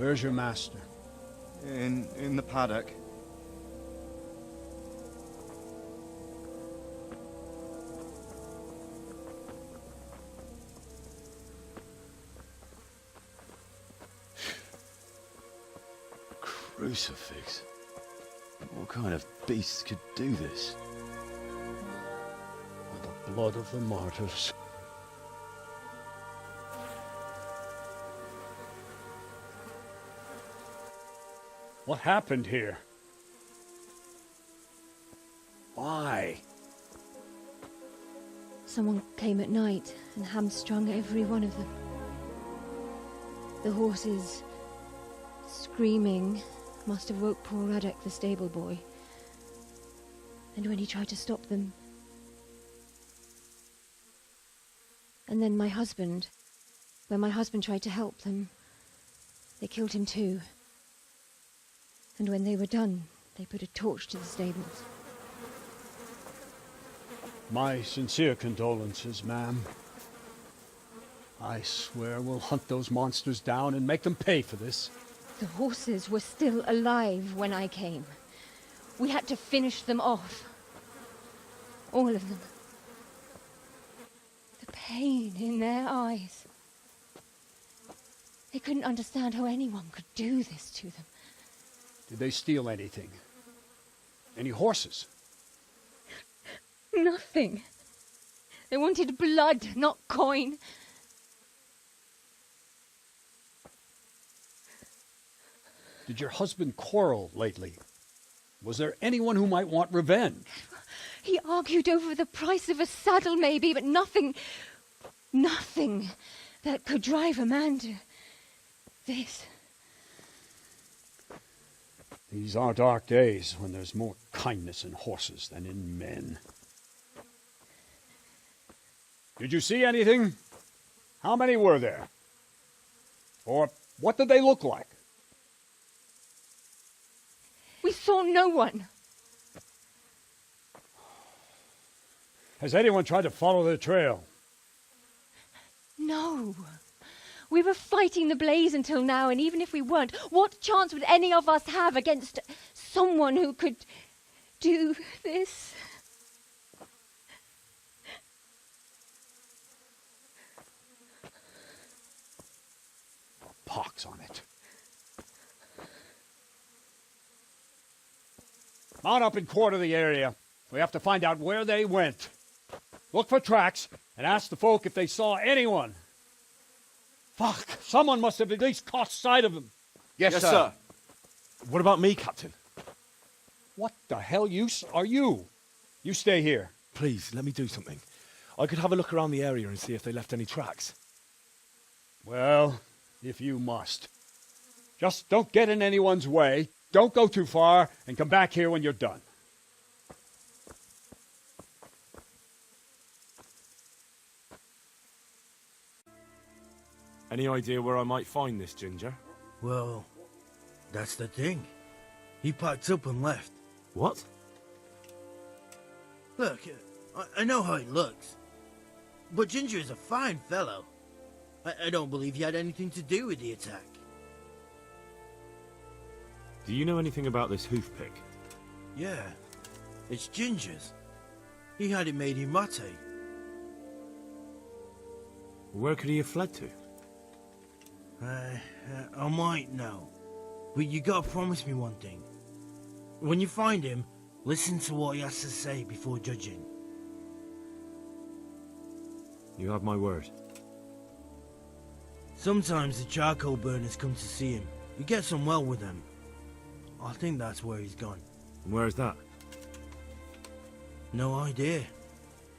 Where's your master? In the paddock. Crucifix? What kind of beast could do this? The blood of the martyrs. What happened here? Why? Someone came at night and hamstrung every one of them. The horses, screaming, must have woke poor Radek, the stable boy. And when he tried to stop them... And then when my husband tried to help them, they killed him too. And when they were done, they put a torch to the stables. My sincere condolences, ma'am. I swear we'll hunt those monsters down and make them pay for this. The horses were still alive when I came. We had to finish them off. All of them. The pain in their eyes. They couldn't understand how anyone could do this to them. Did they steal anything? Any horses? Nothing. They wanted blood, not coin. Did your husband quarrel lately? Was there anyone who might want revenge? He argued over the price of a saddle, maybe, but nothing that could drive a man to this. These are dark days when there's more kindness in horses than in men. Did you see anything? How many were there? Or what did they look like? We saw no one. Has anyone tried to follow the trail? No. We were fighting the blaze until now, and even if we weren't, what chance would any of us have against someone who could do this? Pox on it. Mount up and quarter the area. We have to find out where they went. Look for tracks and ask the folk if they saw anyone. Fuck! Someone must have at least caught sight of them. Yes, sir. What about me, Captain? What the hell use are you? You stay here. Please, let me do something. I could have a look around the area and see if they left any tracks. Well, if you must. Just don't get in anyone's way, don't go too far, and come back here when you're done. Any idea where I might find this ginger? Well, that's the thing. He packed up and left. What? Look, I know how he looks. But Ginger is a fine fellow. I don't believe he had anything to do with the attack. Do you know anything about this hoof pick? Yeah, it's Ginger's. He had it made in Mate. Where could he have fled to? I might know. But you gotta promise me one thing. When you find him, listen to what he has to say before judging. You have my word. Sometimes the charcoal burners come to see him. He gets on well with them. I think that's where he's gone. And where is that? No idea.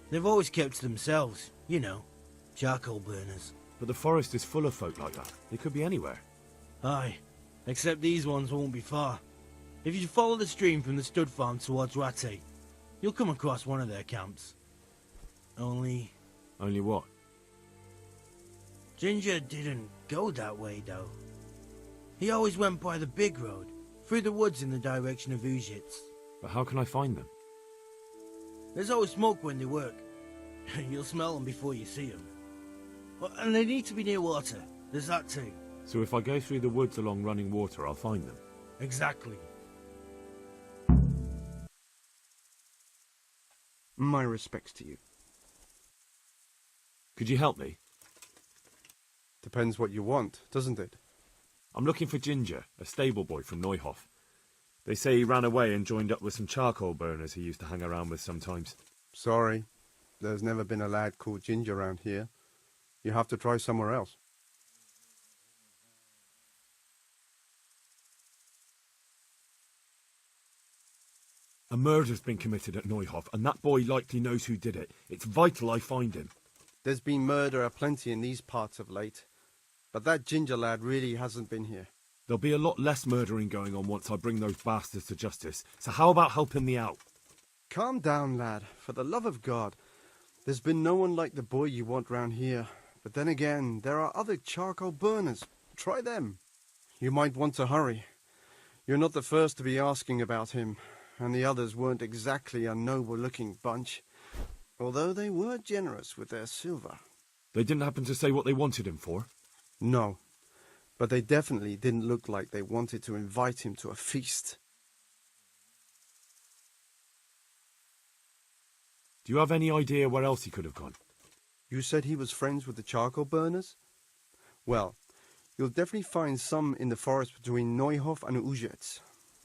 They've always kept to themselves, you know, charcoal burners. But the forest is full of folk like that. They could be anywhere. Aye, except these ones won't be far. If you follow the stream from the stud farm towards Rate, you'll come across one of their camps. Only what? Ginger didn't go that way, though. He always went by the big road, through the woods in the direction of Uzhitz. But how can I find them? There's always smoke when they work. You'll smell them before you see them. And they need to be near water. There's that too. So if I go through the woods along running water, I'll find them? Exactly. My respects to you. Could you help me? Depends what you want, doesn't it? I'm looking for Ginger, a stable boy from Neuhof. They say he ran away and joined up with some charcoal burners he used to hang around with sometimes. Sorry, there's never been a lad called Ginger around here. You have to try somewhere else. A murder's been committed at Neuhof, and that boy likely knows who did it. It's vital I find him. There's been murder aplenty in these parts of late, but that Ginger lad really hasn't been here. There'll be a lot less murdering going on once I bring those bastards to justice, so how about helping me out? Calm down, lad, for the love of God. There's been no one like the boy you want round here, but then again, there are other charcoal burners. Try them. You might want to hurry. You're not the first to be asking about him, and the others weren't exactly a noble-looking bunch, although they were generous with their silver. They didn't happen to say what they wanted him for? No, but they definitely didn't look like they wanted to invite him to a feast. Do you have any idea where else he could have gone? You said he was friends with the charcoal burners? Well, you'll definitely find some in the forest between Neuhof and Ujetz.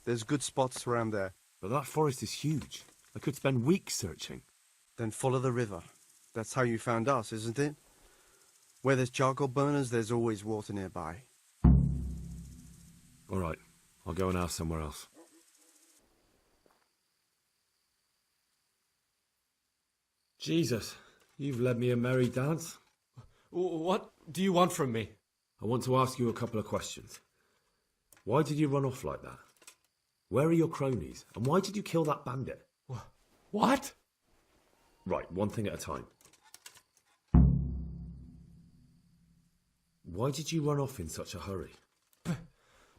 There's good spots around there. But that forest is huge. I could spend weeks searching. Then follow the river. That's how you found us, isn't it? Where there's charcoal burners, there's always water nearby. All right, I'll go and ask somewhere else. Jesus, you've led me a merry dance. What do you want from me? I want to ask you a couple of questions. Why did you run off like that? Where are your cronies? And why did you kill that bandit? What? Right, one thing at a time. Why did you run off in such a hurry?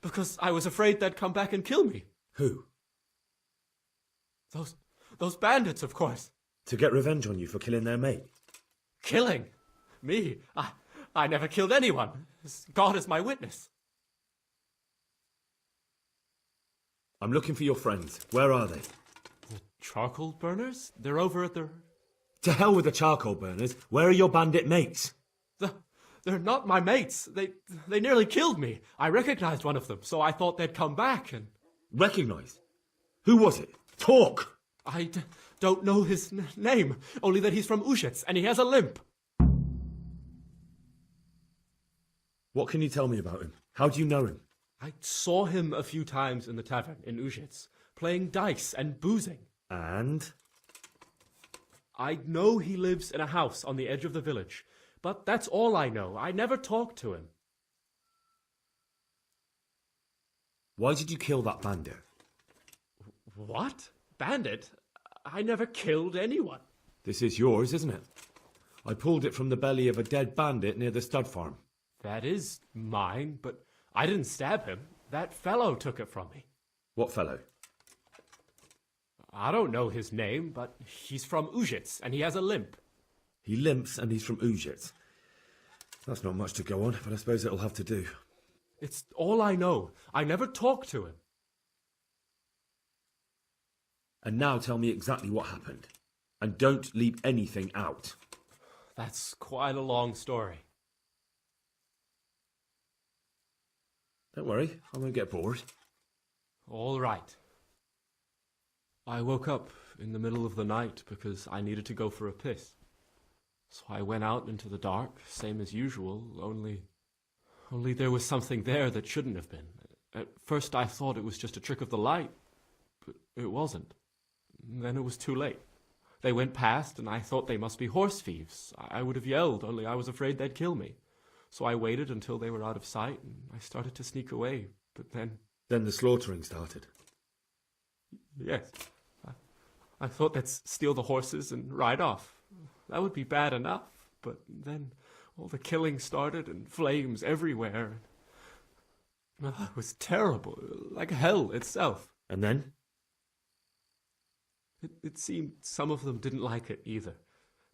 Because I was afraid they'd come back and kill me. Who? Those bandits, of course. To get revenge on you for killing their mate? Killing? Me? I never killed anyone. God is my witness. I'm looking for your friends. Where are they? The charcoal burners? They're over at the... To hell with the charcoal burners. Where are your bandit mates? They're not my mates. They nearly killed me. I recognized one of them, so I thought they'd come back and... Recognized? Who was it? Talk! I don't know his name, only that he's from Ujetz and he has a limp. What can you tell me about him? How do you know him? I saw him a few times in the tavern in Ujetz, playing dice and boozing. And? I know he lives in a house on the edge of the village, but that's all I know. I never talked to him. Why did you kill that bandit? What? Bandit? I never killed anyone. This is yours, isn't it? I pulled it from the belly of a dead bandit near the stud farm. That is mine, but I didn't stab him. That fellow took it from me. What fellow? I don't know his name, but he's from Ujetz, and he has a limp. He limps and he's from Ujetz. That's not much to go on, but I suppose it'll have to do. It's all I know. I never talked to him. And now tell me exactly what happened. And don't leave anything out. That's quite a long story. Don't worry, I won't get bored. All right. I woke up in the middle of the night because I needed to go for a piss. So I went out into the dark, same as usual, only there was something there that shouldn't have been. At first I thought it was just a trick of the light, but it wasn't. Then it was too late. They went past, and I thought they must be horse thieves. I would have yelled, only I was afraid they'd kill me. So I waited until they were out of sight, and I started to sneak away, but then... Then the slaughtering started. Yes. I thought they'd steal the horses and ride off. That would be bad enough, but then all the killing started and flames everywhere. It was terrible, like hell itself. And then? It seemed some of them didn't like it either.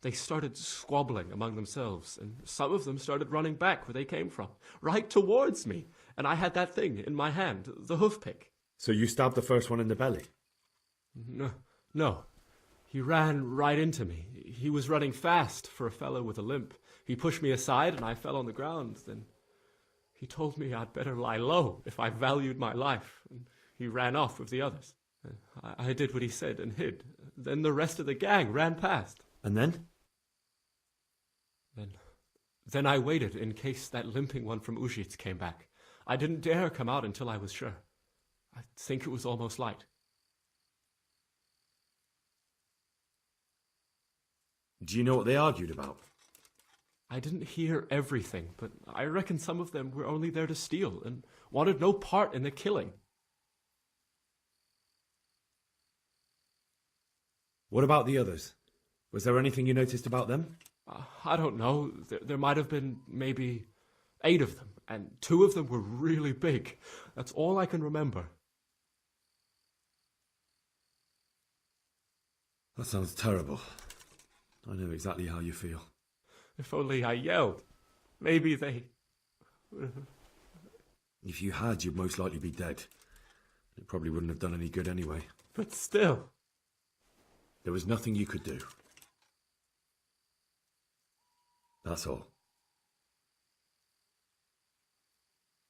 They started squabbling among themselves, and some of them started running back where they came from, right towards me. And I had that thing in my hand, the hoof pick. So you stabbed the first one in the belly? No. He ran right into me. He was running fast for a fellow with a limp. He pushed me aside and I fell on the ground. Then he told me I'd better lie low if I valued my life. And he ran off with the others. I did what he said and hid. Then the rest of the gang ran past. And then? Then I waited in case that limping one from Ujits came back. I didn't dare come out until I was sure. I think it was almost light. Do you know what they argued about? I didn't hear everything, but I reckon some of them were only there to steal and wanted no part in the killing. What about the others? Was there anything you noticed about them? I don't know. There might have been maybe 8 of them, and 2 of them were really big. That's all I can remember. That sounds terrible. I know exactly how you feel. If only I yelled. Maybe they... If you had, you'd most likely be dead. It probably wouldn't have done any good anyway. But still... There was nothing you could do. That's all.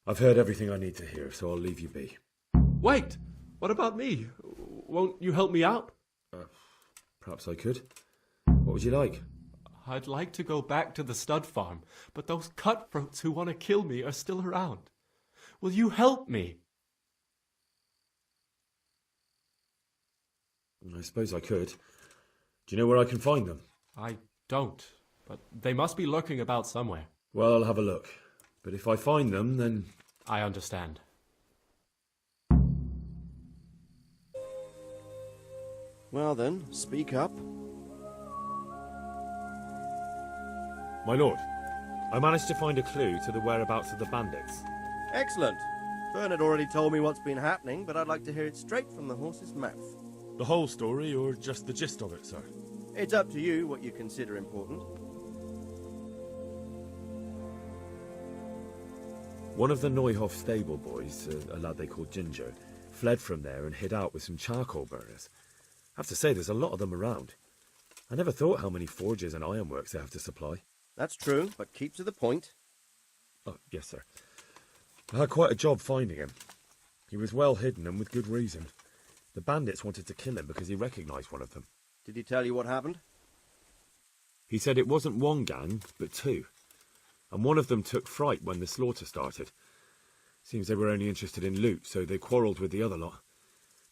I've heard everything I need to hear, so I'll leave you be. Wait! What about me? Won't you help me out? Perhaps I could. What would you like? I'd like to go back to the stud farm, but those cutthroats who want to kill me are still around. Will you help me? I suppose I could. Do you know where I can find them? I don't, but they must be lurking about somewhere. Well, I'll have a look. But if I find them, then... I understand. Well then, speak up. My lord, I managed to find a clue to the whereabouts of the bandits. Excellent. Fern had already told me what's been happening, but I'd like to hear it straight from the horse's mouth. The whole story, or just the gist of it, sir? It's up to you what you consider important. One of the Neuhoff stable boys, a lad they called Ginger, fled from there and hid out with some charcoal burners. I have to say, there's a lot of them around. I never thought how many forges and ironworks they have to supply. That's true, but keep to the point. Oh, yes, sir. I had quite a job finding him. He was well hidden and with good reason. The bandits wanted to kill him because he recognised one of them. Did he tell you what happened? He said it wasn't one gang, but 2. And one of them took fright when the slaughter started. Seems they were only interested in loot, so they quarrelled with the other lot.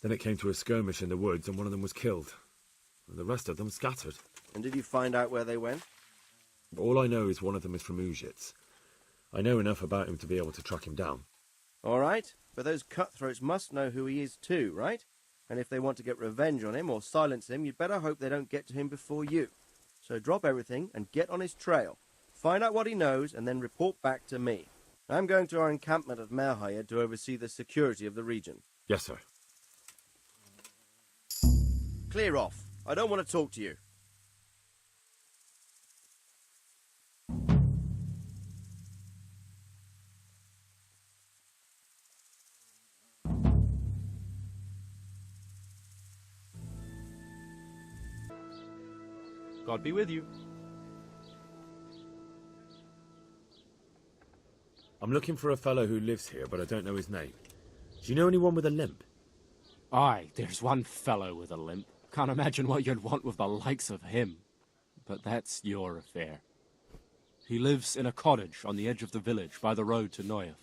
Then it came to a skirmish in the woods and one of them was killed. And the rest of them scattered. And did you find out where they went? All I know is one of them is from Ujits. I know enough about him to be able to track him down. All right, but those cutthroats must know who he is too, right? And if they want to get revenge on him or silence him, you'd better hope they don't get to him before you. So drop everything and get on his trail. Find out what he knows and then report back to me. I'm going to our encampment at Merhayed to oversee the security of the region. Yes, sir. Clear off. I don't want to talk to you. God be with you. I'm looking for a fellow who lives here, but I don't know his name. Do you know anyone with a limp? Aye, there's one fellow with a limp. Can't imagine what you'd want with the likes of him. But that's your affair. He lives in a cottage on the edge of the village by the road to Neuhoff.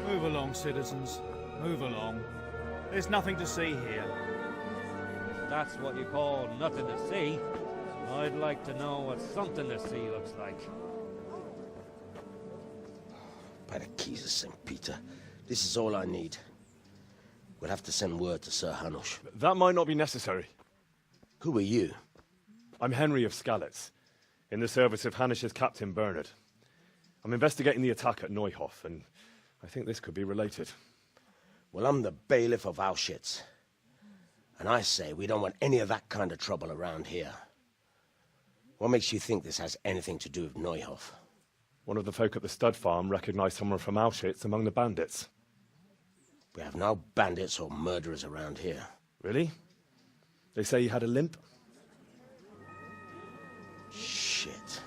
Move along, citizens. Move along. There's nothing to see here. That's what you call nothing to see. I'd like to know what something to see looks like. By the keys of St. Peter, this is all I need. We'll have to send word to Sir Hanush. That might not be necessary. Who are you? I'm Henry of Skalitz, in the service of Hanush's Captain Bernard. I'm investigating the attack at Neuhof, and I think this could be related. Well, I'm the bailiff of Auschwitz. And I say we don't want any of that kind of trouble around here. What makes you think this has anything to do with Neuhof? One of the folk at the stud farm recognized someone from Auschwitz among the bandits. We have no bandits or murderers around here. Really? They say he had a limp? Shit.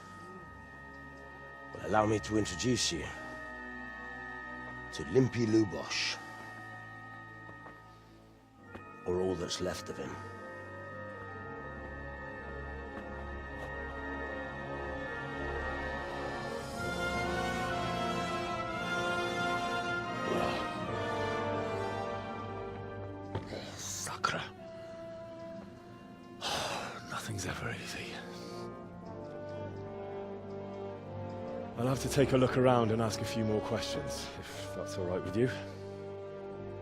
Well, allow me to introduce you to Limpy Lubosh. Or all that's left of him. Sakra. Nothing's ever easy. I'll have to take a look around and ask a few more questions, if that's all right with you.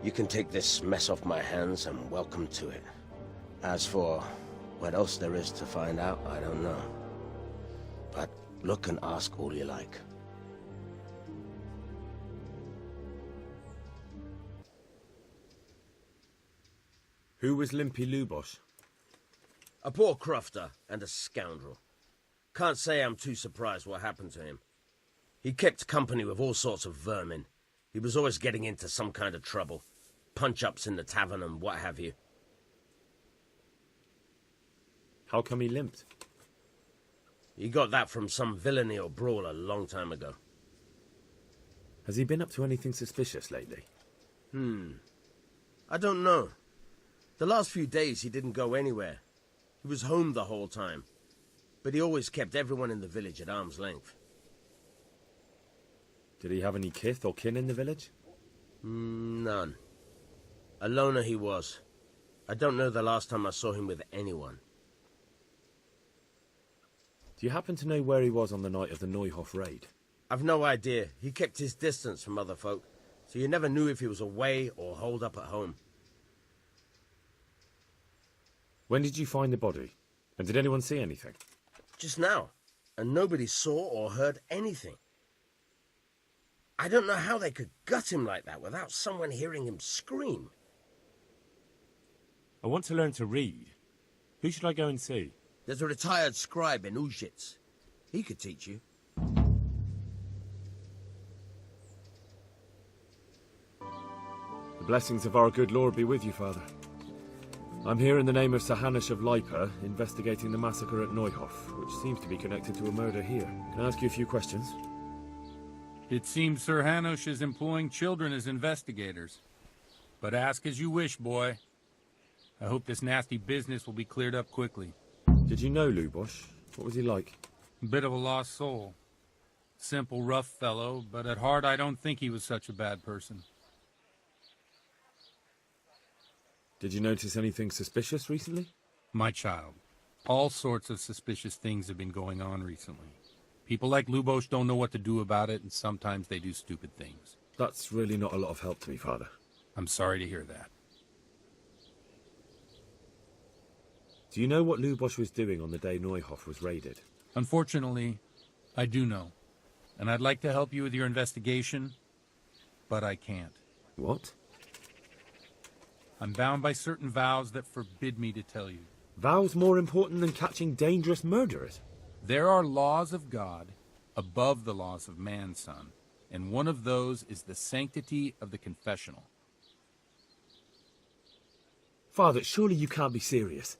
You can take this mess off my hands and welcome to it. As for what else there is to find out, I don't know. But look and ask all you like. Who was Limpy Lubosh? A poor crofter and a scoundrel. Can't say I'm too surprised what happened to him. He kept company with all sorts of vermin. He was always getting into some kind of trouble. Punch-ups in the tavern and what have you. How come he limped? He got that from some villainy or brawl a long time ago. Has he been up to anything suspicious lately? I don't know. The last few days he didn't go anywhere. He was home the whole time. But he always kept everyone in the village at arm's length. Did he have any kith or kin in the village? None. A loner he was. I don't know the last time I saw him with anyone. Do you happen to know where he was on the night of the Neuhof raid? I've no idea. He kept his distance from other folk, so you never knew if he was away or holed up at home. When did you find the body? And did anyone see anything? Just now. And nobody saw or heard anything. I don't know how they could gut him like that without someone hearing him scream. I want to learn to read. Who should I go and see? There's a retired scribe in Auschwitz. He could teach you. The blessings of our good Lord be with you, Father. I'm here in the name of Sir Hanush of Lipa, investigating the massacre at Neuhof, which seems to be connected to a murder here. Can I ask you a few questions? It seems Sir Hanush is employing children as investigators. But ask as you wish, boy. I hope this nasty business will be cleared up quickly. Did you know Lubosh? What was he like? A bit of a lost soul. Simple, rough fellow, but at heart I don't think he was such a bad person. Did you notice anything suspicious recently? My child, all sorts of suspicious things have been going on recently. People like Lubosh don't know what to do about it, and sometimes they do stupid things. That's really not a lot of help to me, Father. I'm sorry to hear that. Do you know what Lubosh was doing on the day Neuhof was raided? Unfortunately, I do know. And I'd like to help you with your investigation, but I can't. What? I'm bound by certain vows that forbid me to tell you. Vows more important than catching dangerous murderers? There are laws of God above the laws of man, son, and one of those is the sanctity of the confessional. Father, surely you can't be serious.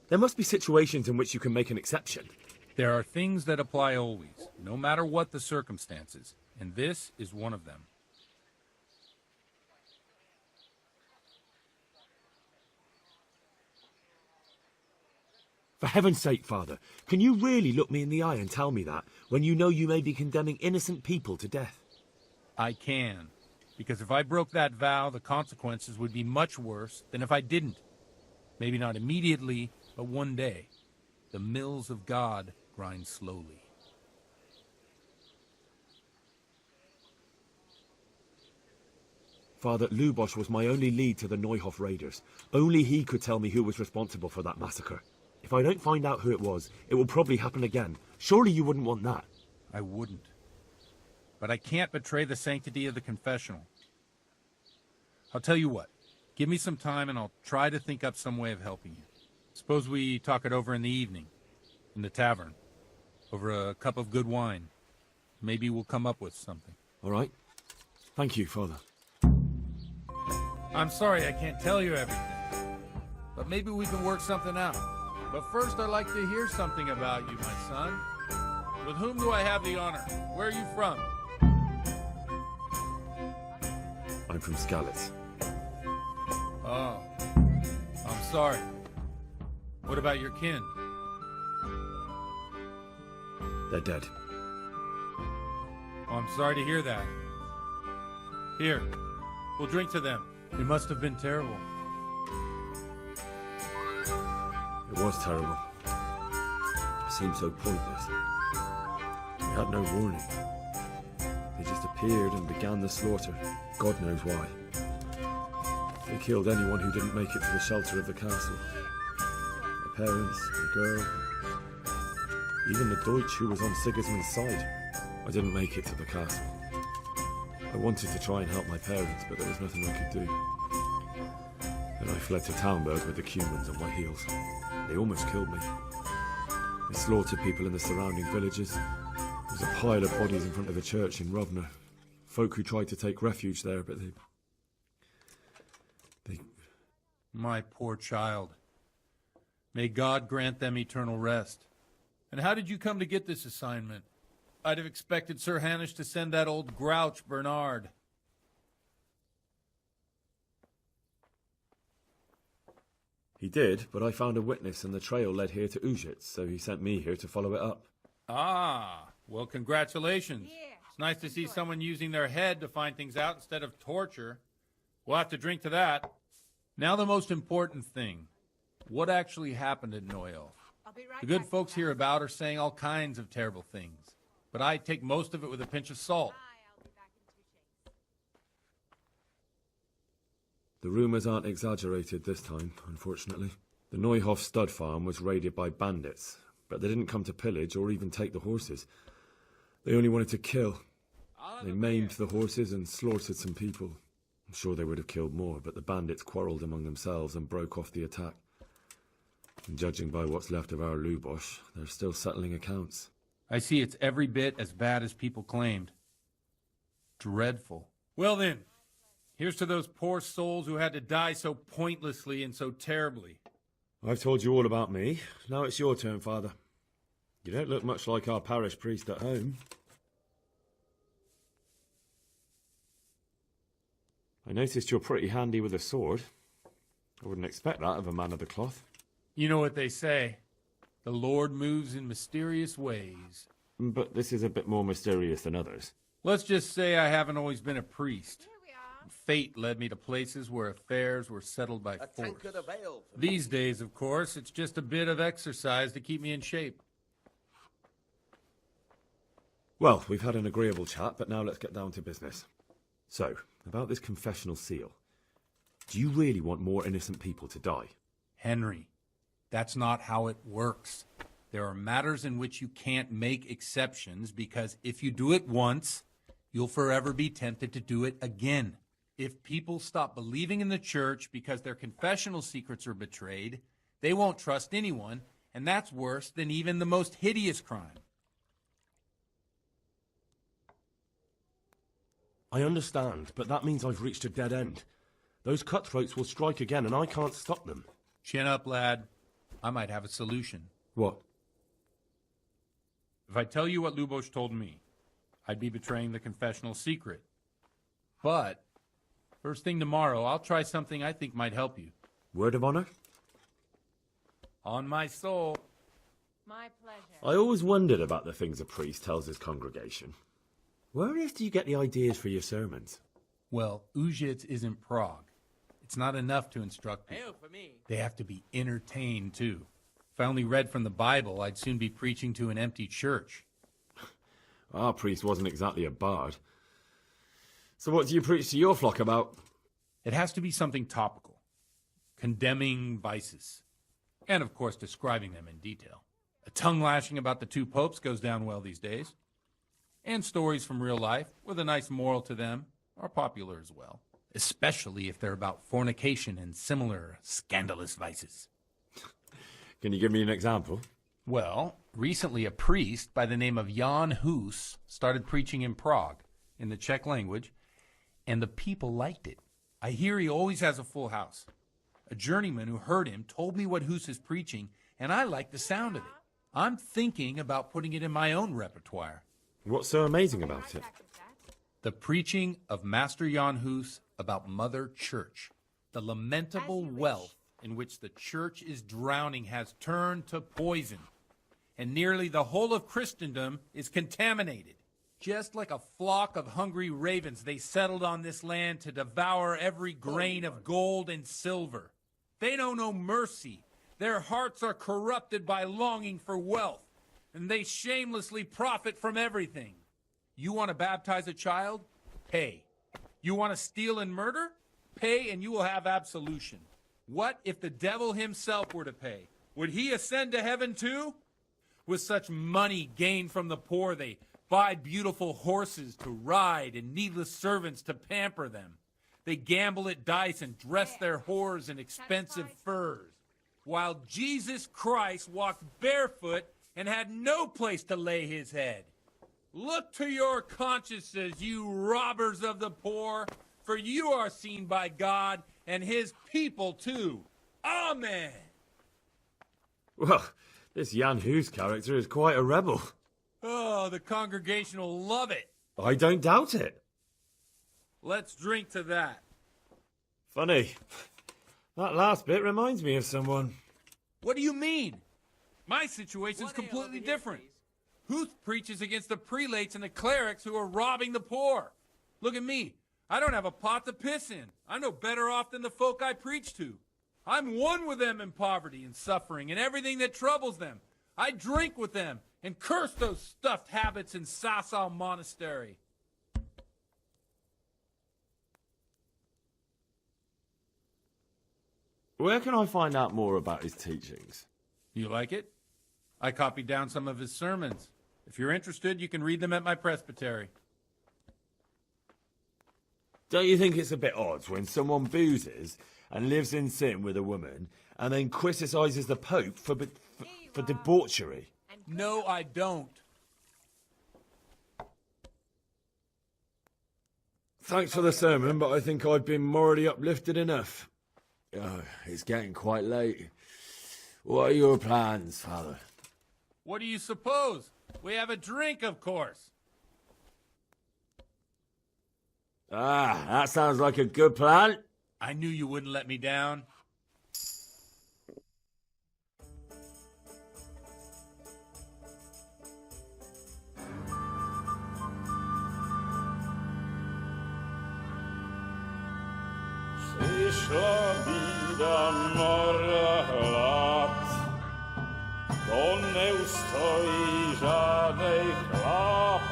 There must be situations in which you can make an exception. There are things that apply always, no matter what the circumstances, and this is one of them. For heaven's sake, Father, can you really look me in the eye and tell me that, when you know you may be condemning innocent people to death? I can, because if I broke that vow, the consequences would be much worse than if I didn't. Maybe not immediately, but one day. The mills of God grind slowly. Father, Lubosh was my only lead to the Neuhof raiders. Only he could tell me who was responsible for that massacre. If I don't find out who it was, it will probably happen again. Surely you wouldn't want that. I wouldn't. But I can't betray the sanctity of the confessional. I'll tell you what. Give me some time and I'll try to think up some way of helping you. Suppose we talk it over in the evening, in the tavern, over a cup of good wine. Maybe we'll come up with something. All right. Thank you, Father. I'm sorry I can't tell you everything, but maybe we can work something out. But first I'd like to hear something about you, my son. With whom do I have the honor? Where are you from? I'm from Skalitz. Oh, I'm sorry. What about your kin? They're dead. Oh, I'm sorry to hear that. Here, we'll drink to them. It must have been terrible. It was terrible. It seemed so pointless. We had no warning. They just appeared and began the slaughter. God knows why. They killed anyone who didn't make it to the shelter of the castle. My parents, the girl, even the Deutsch who was on Sigismund's side. I didn't make it to the castle. I wanted to try and help my parents, but there was nothing I could do. Then I fled to Townburg with the Cumans on my heels. They almost killed me. They slaughtered people in the surrounding villages. There was a pile of bodies in front of the church in Rovna. Folk who tried to take refuge there, but they... My poor child. May God grant them eternal rest. And how did you come to get this assignment? I'd have expected Sir Hanush to send that old grouch, Bernard. He did, but I found a witness and the trail led here to Ujitz, so he sent me here to follow it up. Ah, well, congratulations. It's nice to see someone using their head to find things out instead of torture. We'll have to drink to that. Now the most important thing. What actually happened at Neuhof? The good folks hereabout are saying all kinds of terrible things, but I take most of it with a pinch of salt. The rumours aren't exaggerated this time, unfortunately. The Neuhof stud farm was raided by bandits, but they didn't come to pillage or even take the horses. They only wanted to kill. They maimed the horses and slaughtered some people. I'm sure they would have killed more, but the bandits quarrelled among themselves and broke off the attack. And judging by what's left of our Lubosh, they're still settling accounts. I see it's every bit as bad as people claimed. Dreadful. Well then, here's to those poor souls who had to die so pointlessly and so terribly. I've told you all about me. Now it's your turn, Father. You don't look much like our parish priest at home. I noticed you're pretty handy with a sword. I wouldn't expect that of a man of the cloth. You know what they say. The Lord moves in mysterious ways. But this is a bit more mysterious than others. Let's just say I haven't always been a priest. Fate led me to places where affairs were settled by force. These days, of course, it's just a bit of exercise to keep me in shape. Well, we've had an agreeable chat, but now let's get down to business. So, about this confessional seal. Do you really want more innocent people to die? Henry, that's not how it works. There are matters in which you can't make exceptions because if you do it once, you'll forever be tempted to do it again. If people stop believing in the church because their confessional secrets are betrayed, they won't trust anyone, and that's worse than even the most hideous crime. I understand, but that means I've reached a dead end. Those cutthroats will strike again, and I can't stop them. Chin up, lad. I might have a solution. What? If I tell you what Lubosh told me, I'd be betraying the confessional secret. But first thing tomorrow, I'll try something I think might help you. Word of honor? On my soul. My pleasure. I always wondered about the things a priest tells his congregation. Where on earth do you get the ideas for your sermons? Well, Ujitz isn't Prague. It's not enough to instruct people. They have to be entertained, too. If I only read from the Bible, I'd soon be preaching to an empty church. Our priest wasn't exactly a bard. So what do you preach to your flock about? It has to be something topical, condemning vices, and of course describing them in detail. A tongue lashing about the two popes goes down well these days. And stories from real life, with a nice moral to them, are popular as well. Especially if they're about fornication and similar scandalous vices. Can you give me an example? Well, recently a priest by the name of Jan Hus started preaching in Prague, in the Czech language, and the people liked it. I hear he always has a full house. A journeyman who heard him told me what Hus is preaching, and I like the sound of it. I'm thinking about putting it in my own repertoire. What's so amazing about it? The preaching of Master Jan Hus about Mother Church. The lamentable wealth in which the church is drowning has turned to poison, and nearly the whole of Christendom is contaminated. Just like a flock of hungry ravens, they settled on this land to devour every grain of gold and silver. They know no mercy. Their hearts are corrupted by longing for wealth, and they shamelessly profit from everything. You want to baptize a child? Pay. You want to steal and murder? Pay and you will have absolution. What if the devil himself were to pay? Would he ascend to heaven too? With such money gained from the poor, they buy beautiful horses to ride and needless servants to pamper them. They gamble at dice and dress their whores in expensive furs. While Jesus Christ walked barefoot and had no place to lay his head. Look to your consciences, you robbers of the poor, for you are seen by God and his people too. Amen. Well, this Jan Hus character is quite a rebel. Oh, the congregation will love it. I don't doubt it. Let's drink to that. Funny. That last bit reminds me of someone. What do you mean? My situation's completely different. Huth preaches against the prelates and the clerics who are robbing the poor. Look at me. I don't have a pot to piss in. I'm no better off than the folk I preach to. I'm one with them in poverty and suffering and everything that troubles them. I drink with them and curse those stuffed habits in Sasau Monastery. Where can I find out more about his teachings? You like it? I copied down some of his sermons. If you're interested, you can read them at my presbytery. Don't you think it's a bit odd when someone boozes and lives in sin with a woman and then criticises the Pope for debauchery? No, I don't. Thanks for the sermon, but I think I've been morally uplifted enough. Oh, it's getting quite late. What are your plans, Father? What do you suppose? We have a drink, of course. Ah, that sounds like a good plan. I knew you wouldn't let me down. Przyszła bida mora lat, to nie ustoi żadnej chlap.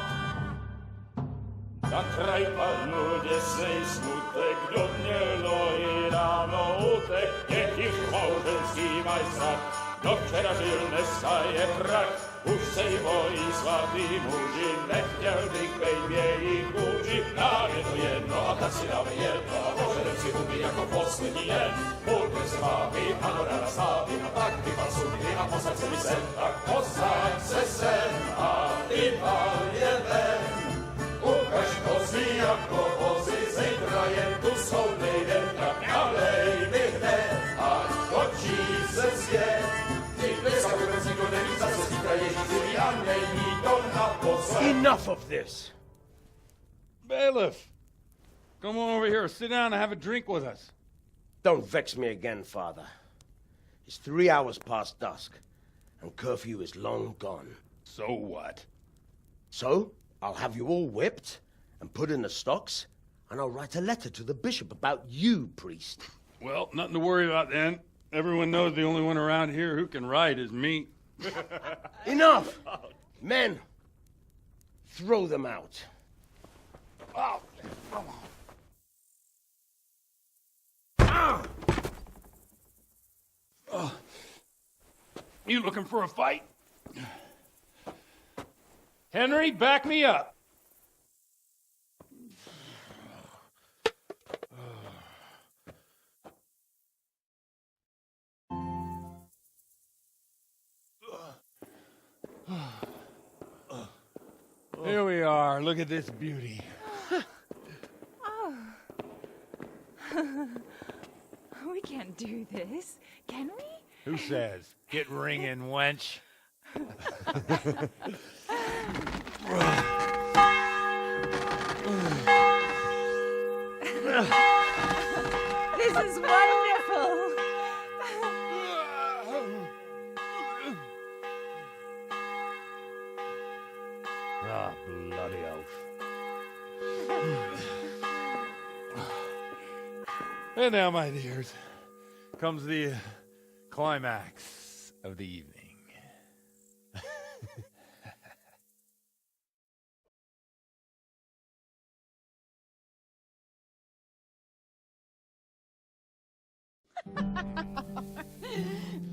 Na kraj padnął dziesnej smutek, do dnie loi rano utek, niech ich małżeński majstrat, do wczera żylne staje trak. Už se jí bojí svatý muži, nechtěl bych bejbě jich kůži. Nám je to jedno a tak si dáme jedno a požerem si huby jako poslední jen. Půlkem se vábí, ano ráda slávím a tak vypal sudy a posaď se mi sem. Tak posaď se sem a vypal je ven. Ukaž kozy jako vozy, zítra jen tu jsou nejden, tak nalej mi hned, ať točí se svět. Enough of this! Bailiff! Come on over here, sit down and have a drink with us. Don't vex me again, Father. It's 3 hours past dusk, and curfew is long gone. So what? So, I'll have you all whipped and put in the stocks, and I'll write a letter to the bishop about you, priest. Well, nothing to worry about then. Everyone knows the only one around here who can ride is me. Enough! Men, throw them out. Oh. You looking for a fight? Henry, back me up. Here we are. Look at this beauty. Oh. We can't do this, can we? Who says? Get ringing, wench. This is wonderful. Ah, bloody oath. And now, my dears, comes the climax of the evening.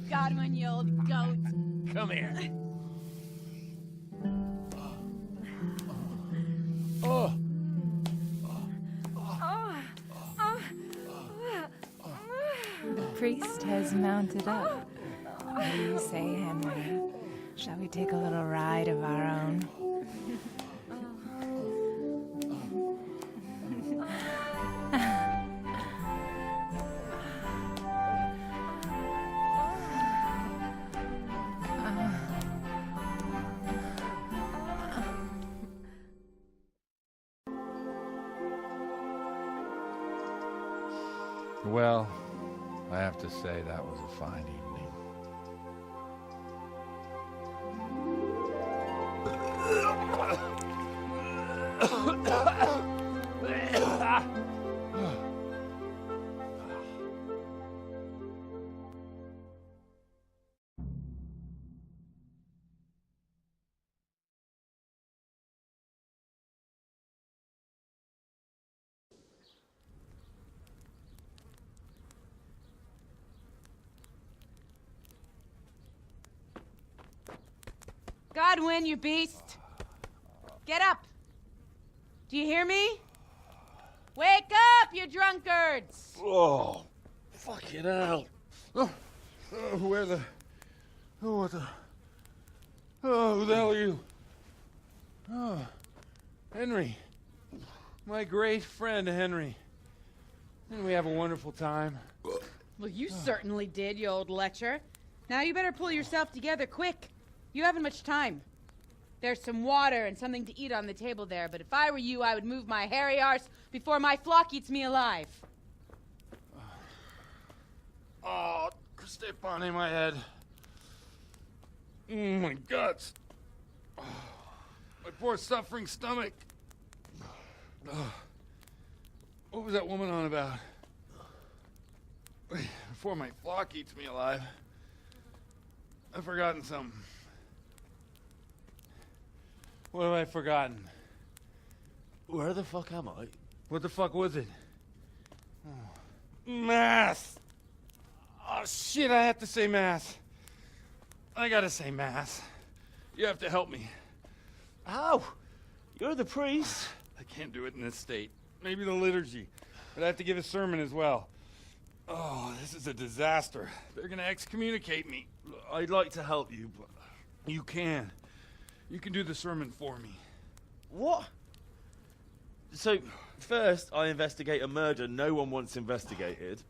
Godwin, you old goat. Come here. The priest has mounted up. What do you say, Henry? Shall we take a little ride of our own? Well, I have to say that was a fine evening. Godwin, you beast! Get up! Do you hear me? Wake up, you drunkards! Oh, fuck it out. Where the... Oh, what the... Oh, who the hell are you? Oh, Henry. My great friend, Henry. Didn't we have a wonderful time? Well, you certainly did, you old lecher. Now you better pull yourself together quick. You haven't much time. There's some water and something to eat on the table there, but if I were you, I would move my hairy arse before my flock eats me alive. Oh, step on in my head. My guts. Oh, my poor suffering stomach. Oh, what was that woman on about? Before my flock eats me alive. I've forgotten something. What have I forgotten? Where the fuck am I? What the fuck was it? Oh. Mass! Oh, shit, I have to say mass. I gotta say mass. You have to help me. How? You're the priest. I can't do it in this state. Maybe the liturgy. But I have to give a sermon as well. Oh, this is a disaster. They're gonna excommunicate me. I'd like to help you, but you can. You can do the sermon for me. What? So, first I investigate a murder no one wants investigated.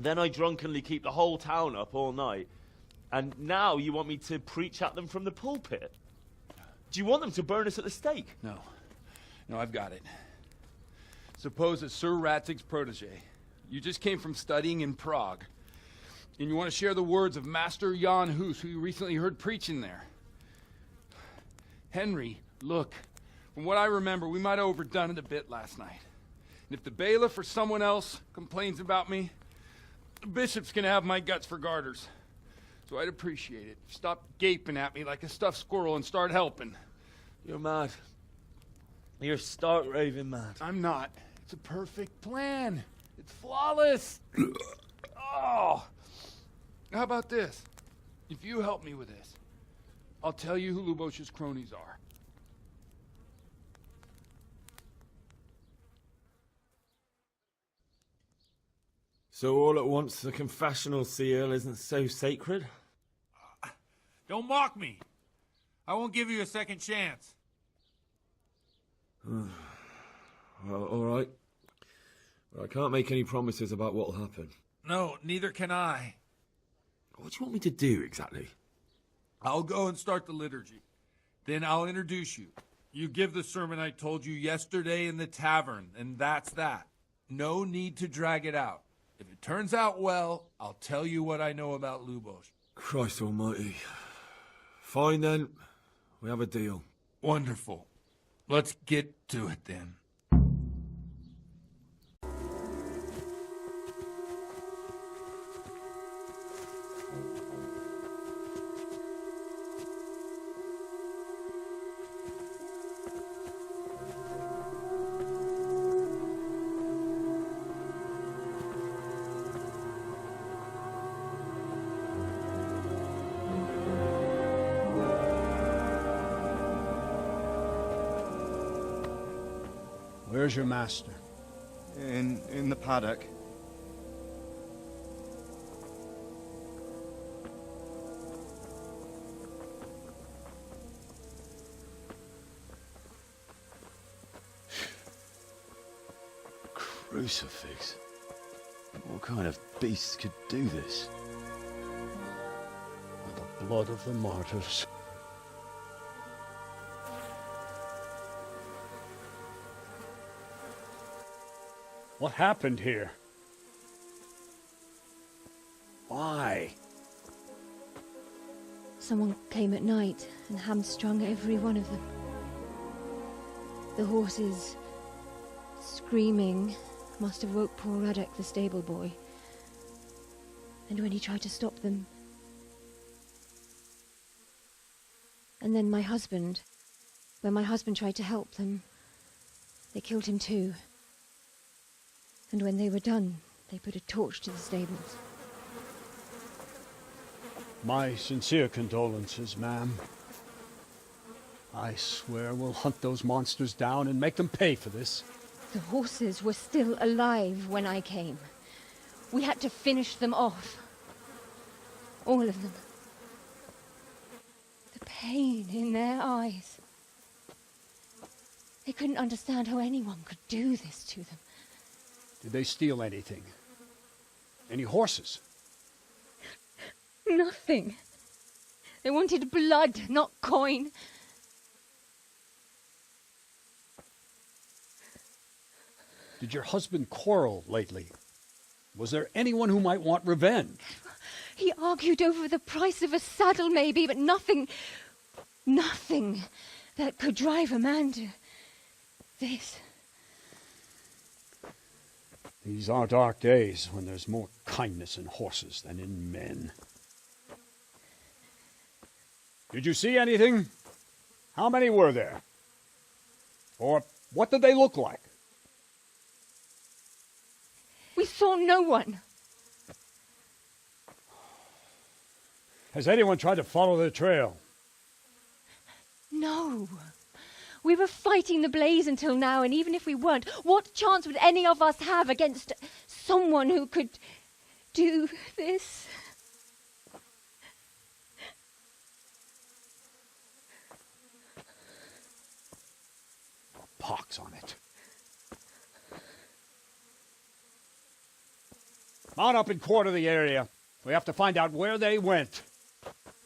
Then I drunkenly keep the whole town up all night. And now you want me to preach at them from the pulpit? Do you want them to burn us at the stake? No. No, I've got it. Suppose that Sir Ratzig's protege. You just came from studying in Prague. And you want to share the words of Master Jan Hus, who you recently heard preaching there. Henry, look, from what I remember, we might have overdone it a bit last night. And if the bailiff or someone else complains about me, The bishop's gonna have my guts for garters. So I'd appreciate it. Stop gaping at me like a stuffed squirrel and start helping. You're mad. You're stark raving mad. I'm not. It's a perfect plan. It's flawless. Oh. How about this? If you help me with this, I'll tell you who Lubosh's cronies are. So all at once the confessional seal isn't so sacred? Don't mock me. I won't give you a second chance. Well, all right. But I can't make any promises about what'll happen. No, neither can I. What do you want me to do exactly? I'll go and start the liturgy. Then I'll introduce you. You give the sermon I told you yesterday in the tavern, and that's that. No need to drag it out. If it turns out well, I'll tell you what I know about Lubosh. Christ almighty. Fine then. We have a deal. Wonderful. Let's get to it then. Where's your master? In the paddock. Crucifix. What kind of beast could do this? The blood of the martyrs. What happened here? Why? Someone came at night and hamstrung every one of them. The horses, screaming, must have woke poor Radek, the stable boy. And when he tried to stop them... And then when my husband tried to help them, they killed him too. And when they were done, they put a torch to the stables. My sincere condolences, ma'am. I swear we'll hunt those monsters down and make them pay for this. The horses were still alive when I came. We had to finish them off. All of them. The pain in their eyes. They couldn't understand how anyone could do this to them. Did they steal anything? Any horses? Nothing. They wanted blood, not coin. Did your husband quarrel lately? Was there anyone who might want revenge? He argued over the price of a saddle, maybe, but nothing that could drive a man to this. These are dark days when there's more kindness in horses than in men. Did you see anything? How many were there? Or what did they look like? We saw no one. Has anyone tried to follow the trail? No. We were fighting the blaze until now, and even if we weren't, what chance would any of us have against someone who could do this? Pox on it. Mount up and quarter the area. We have to find out where they went.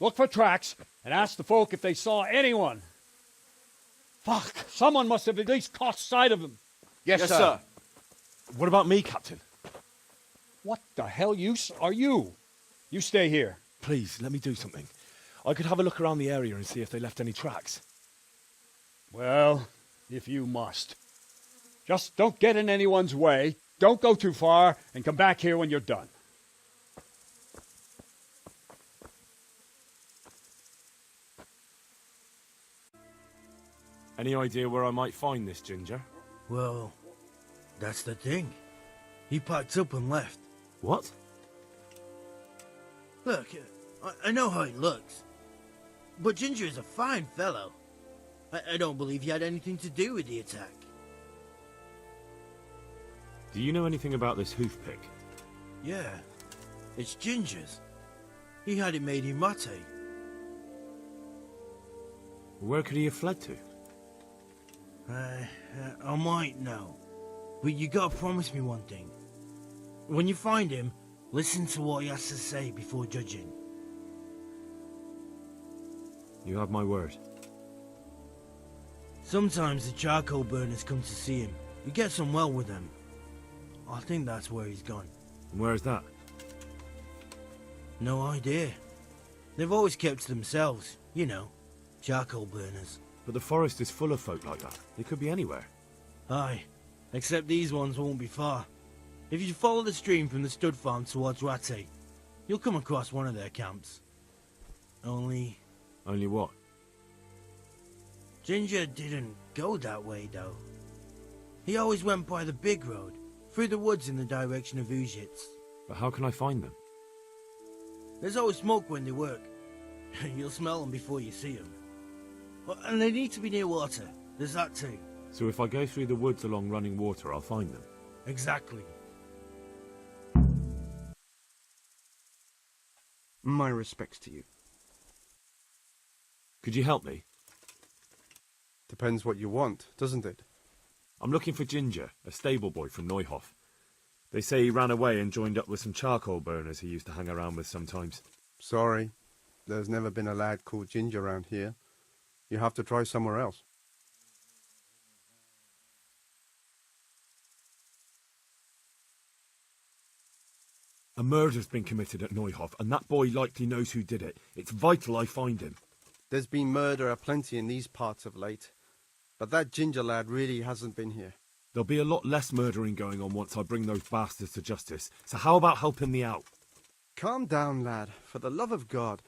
Look for tracks and ask the folk if they saw anyone. Fuck! Someone must have at least caught sight of them. Yes, sir. What about me, Captain? What the hell are you? You stay here. Please, let me do something. I could have a look around the area and see if they left any tracks. Well, if you must. Just don't get in anyone's way, don't go too far, and come back here when you're done. Any idea where I might find this Ginger? Well, that's the thing. He packed up and left. What? Look, I know how he looks. But Ginger is a fine fellow. I don't believe he had anything to do with the attack. Do you know anything about this hoof pick? Yeah, it's Ginger's. He had it made in mate. Where could he have fled to? I might know. But you gotta promise me one thing. When you find him, listen to what he has to say before judging. You have my word. Sometimes the charcoal burners come to see him. He gets on well with them. I think that's where he's gone. And where's that? No idea. They've always kept to themselves, you know, charcoal burners. But the forest is full of folk like that. They could be anywhere. Aye, except these ones won't be far. If you follow the stream from the stud farm towards Rattay, you'll come across one of their camps. Only what? Ginger didn't go that way, though. He always went by the big road, through the woods in the direction of Uzhitz. But how can I find them? There's always smoke when they work. You'll smell them before you see them. And they need to be near water. There's that too. So if I go through the woods along running water, I'll find them? Exactly. My respects to you. Could you help me? Depends what you want, doesn't it? I'm looking for Ginger, a stable boy from Neuhof. They say he ran away and joined up with some charcoal burners he used to hang around with sometimes. Sorry, there's never been a lad called Ginger around here. You have to try somewhere else. A murder's been committed at Neuhof, and that boy likely knows who did it. It's vital I find him. There's been murder aplenty in these parts of late, but that Ginger lad really hasn't been here. There'll be a lot less murdering going on once I bring those bastards to justice, so how about helping me out? Calm down, lad. For the love of God.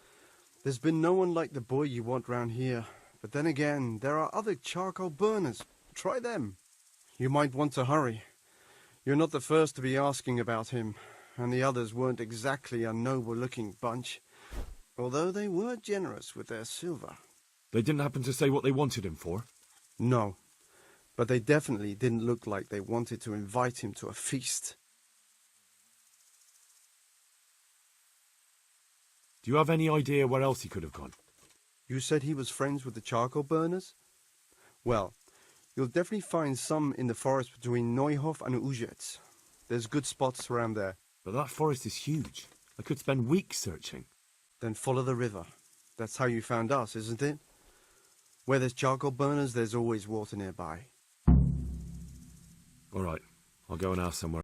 There's been no one like the boy you want round here. But then again, there are other charcoal burners. Try them. You might want to hurry. You're not the first to be asking about him, and the others weren't exactly a noble-looking bunch, although they were generous with their silver. They didn't happen to say what they wanted him for? No, but they definitely didn't look like they wanted to invite him to a feast. Do you have any idea where else he could have gone? You said he was friends with the charcoal burners? Well, you'll definitely find some in the forest between Neuhof and Uzhitz. There's good spots around there. But that forest is huge. I could spend weeks searching. Then follow the river. That's how you found us, isn't it? Where there's charcoal burners, there's always water nearby. All right, I'll go and ask somewhere.